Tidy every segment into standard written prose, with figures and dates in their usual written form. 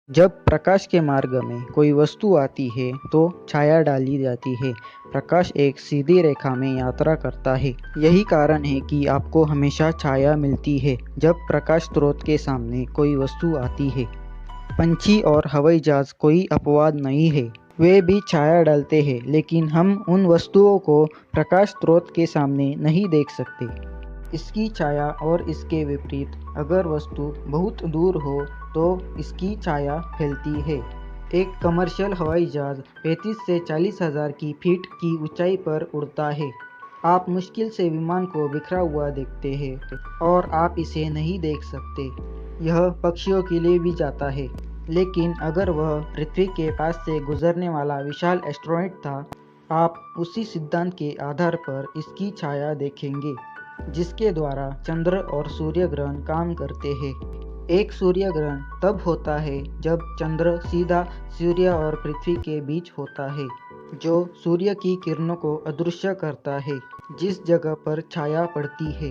जब प्रकाश के मार्ग में कोई वस्तु आती है तो छाया डाली जाती है। प्रकाश एक सीधी रेखा में यात्रा करता है। यही कारण है कि आपको हमेशा छाया मिलती है जब प्रकाश स्रोत के सामने कोई वस्तु आती है। पंछी और हवाई जहाज कोई अपवाद नहीं है। वे भी छाया डालते हैं, लेकिन हम उन वस्तुओं को प्रकाश स्रोत के सामने नहीं देख सकते। इसकी छाया और इसके विपरीत, अगर वस्तु बहुत दूर हो तो इसकी छाया फैलती है। एक कमर्शियल हवाई जहाज 35 से 40 हज़ार की फीट की ऊंचाई पर उड़ता है। आप मुश्किल से विमान को बिखरा हुआ देखते हैं और आप इसे नहीं देख सकते। यह पक्षियों के लिए भी जाता है, लेकिन अगर वह पृथ्वी के पास से गुजरने वाला विशाल एस्टेरॉयड था, आप उसी सिद्धांत के आधार पर इसकी छाया देखेंगे जिसके द्वारा चंद्र और सूर्य ग्रहण काम करते हैं। एक सूर्य ग्रहण तब होता है जब चंद्र सीधा सूर्य और पृथ्वी के बीच होता है, जो सूर्य की किरणों को अदृश्य करता है जिस जगह पर छाया पड़ती है।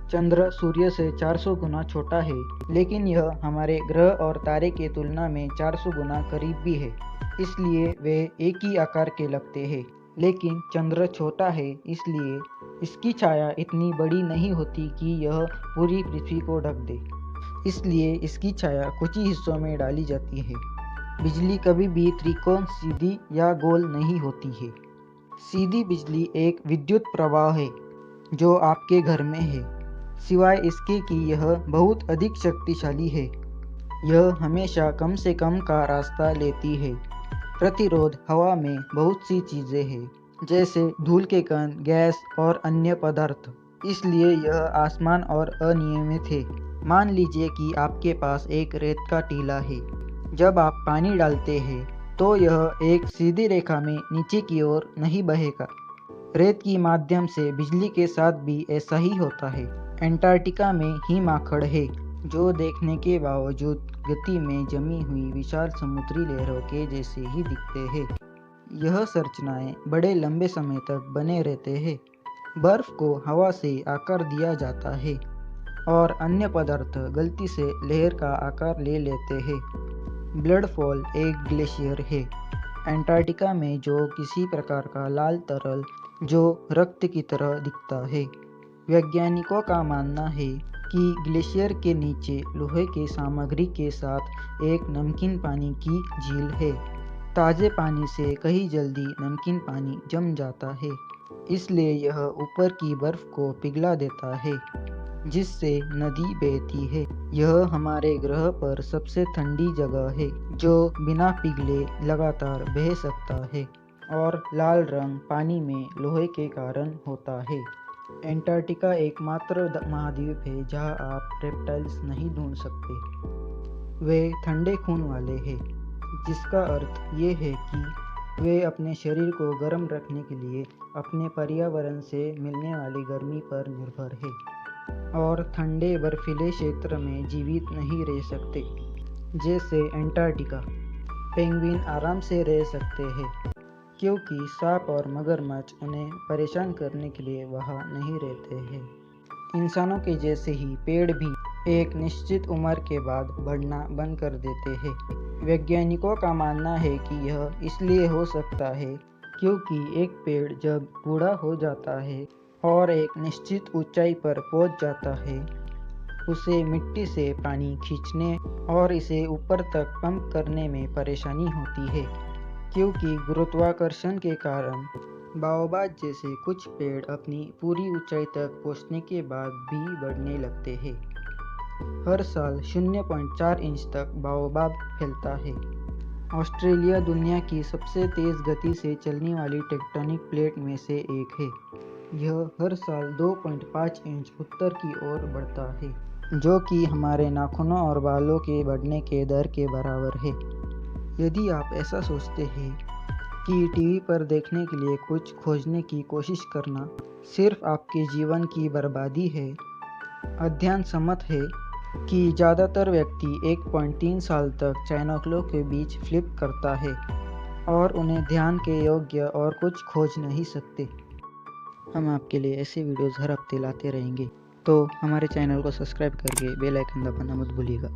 चंद्र सूर्य से 400 गुना छोटा है, लेकिन यह हमारे ग्रह और तारे के तुलना में 400 गुना करीब भी है, इसलिए वे एक ही आकार के लगते हैं। लेकिन चंद्र छोटा है, इसलिए इसकी छाया इतनी बड़ी नहीं होती कि यह पूरी पृथ्वी को ढक दे। इसलिए इसकी छाया कुछ ही हिस्सों में डाली जाती है। बिजली कभी भी त्रिकोण, सीधी या गोल नहीं होती है। सीधी बिजली एक विद्युत प्रवाह है जो आपके घर में है, सिवाय इसके कि यह बहुत अधिक शक्तिशाली है। यह हमेशा कम से कम का रास्ता लेती है। प्रतिरोध हवा में बहुत सी चीजें हैं, जैसे धूल के कण, गैस और अन्य पदार्थ। इसलिए यह आसान और अनियमित है। मान लीजिए कि आपके पास एक रेत का टीला है। जब आप पानी डालते हैं तो यह एक सीधी रेखा में नीचे की ओर नहीं बहेगा। रेत की माध्यम से बिजली के साथ भी ऐसा ही होता है। एंटार्क्टिका में हिमआखड़ है, जो देखने के बावजूद गति में जमी हुई विशाल समुद्री लहरों के जैसे ही दिखते हैं। यह संरचनाएं बड़े लंबे समय तक बने रहते हैं। बर्फ को हवा से आकार दिया जाता है और अन्य पदार्थ गलती से लहर का आकार ले लेते हैं। ब्लड फॉल एक ग्लेशियर है एंटार्क्टिका में, जो किसी प्रकार का लाल तरल जो रक्त की तरह दिखता है। वैज्ञानिकों का मानना है कि ग्लेशियर के नीचे लोहे की सामग्री के साथ एक नमकीन पानी की झील है। ताजे पानी से कहीं जल्दी नमकीन पानी जम जाता है, इसलिए यह ऊपर की बर्फ को पिघला देता है, जिससे नदी बहती है। यह हमारे ग्रह पर सबसे ठंडी जगह है, जो बिना पिघले लगातार बह सकता है, और लाल रंग पानी में लोहे के कारण होता है। एंटार्क्टिका एकमात्र महाद्वीप है जहां आप रेप्टाइल्स नहीं ढूंढ सकते। वे ठंडे खून वाले हैं, जिसका अर्थ ये है कि वे अपने शरीर को गर्म रखने के लिए अपने पर्यावरण से मिलने वाली गर्मी पर निर्भर है और ठंडे बर्फीले क्षेत्र में जीवित नहीं रह सकते। जैसे एंटार्क्टिका, पेंगुइन आराम से रह सकते हैं क्योंकि सांप और मगरमच्छ उन्हें परेशान करने के लिए वहां नहीं रहते हैं। इंसानों के जैसे ही पेड़ भी एक निश्चित उम्र के बाद बढ़ना बंद कर देते हैं। वैज्ञानिकों का मानना है कि यह इसलिए हो सकता है क्योंकि एक पेड़ जब बूढ़ा हो जाता है और एक निश्चित ऊंचाई पर पहुंच जाता है, उसे मिट्टी से पानी खींचने और इसे ऊपर तक पंप करने में परेशानी होती है, क्योंकि गुरुत्वाकर्षण के कारण। बाओबाद जैसे कुछ पेड़ अपनी पूरी ऊंचाई तक पहुंचने के बाद भी बढ़ने लगते हैं। हर साल 0.4 इंच तक बाओबाब फैलता है। ऑस्ट्रेलिया दुनिया की सबसे तेज गति से चलने वाली टेक्टोनिक प्लेट में से एक है। यह हर साल 2.5 इंच उत्तर की ओर बढ़ता है, जो कि हमारे नाखूनों और बालों के बढ़ने के दर के बराबर है। यदि आप ऐसा सोचते हैं कि टीवी पर देखने के लिए कुछ खोजने की कोशिश करना सिर्फ आपके जीवन की बर्बादी है, अध्ययन सम्मत है कि ज़्यादातर व्यक्ति 1.3 साल तक चाइनोक्लों के बीच फ्लिप करता है और उन्हें ध्यान के योग्य और कुछ खोज नहीं सकते। हम आपके लिए ऐसे वीडियोज़ हर हफ्ते लाते रहेंगे, तो हमारे चैनल को सब्सक्राइब करके बेल आइकन दबाना मत भूलिएगा।